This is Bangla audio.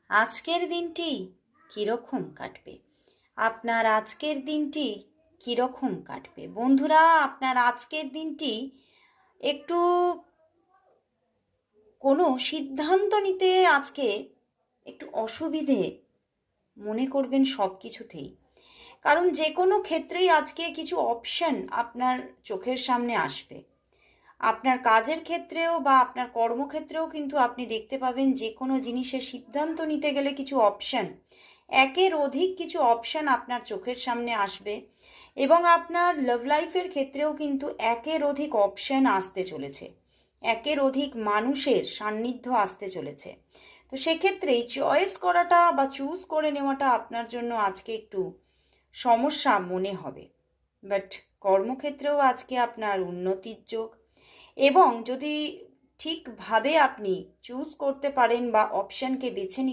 আজকের দিনটি কীরকম কাটবে? আপনার আজকের দিনটি কীরকম কাটবে? বন্ধুরা, আপনার আজকের দিনটি একটু কোনো সিদ্ধান্ত নিতে আজকে একটু অসুবিধে মনে করবেন সব কিছুতেই। কারণ যে কোনো ক্ষেত্রেই আজকে কিছু অপশন আপনার চোখের সামনে আসবে। আপনার কাজের ক্ষেত্রেও বা আপনার কর্মক্ষেত্রেও কিন্তু আপনি দেখতে পাবেন যে কোনো জিনিসের সিদ্ধান্ত নিতে গেলে কিছু অপশন, একের অধিক কিছু অপশন আপনার চোখের সামনে আসবে। এবং আপনার লাভ লাইফের ক্ষেত্রেও কিন্তু একের অধিক অপশন আসতে চলেছে, একের অধিক মানুষের সান্নিধ্য আসতে চলেছে। তো সেক্ষেত্রেই চয়েস করাটা বা চুজ করে নেওয়াটা আপনার জন্য আজকে একটু সমস্যা মনে হবে। বাট কর্মক্ষেত্রেও আজকে আপনার উন্নতির যোগ, এবং যদি ঠিকভাবে আপনি চুজ করতে পারেন বা অপশানকে বেছে নিতে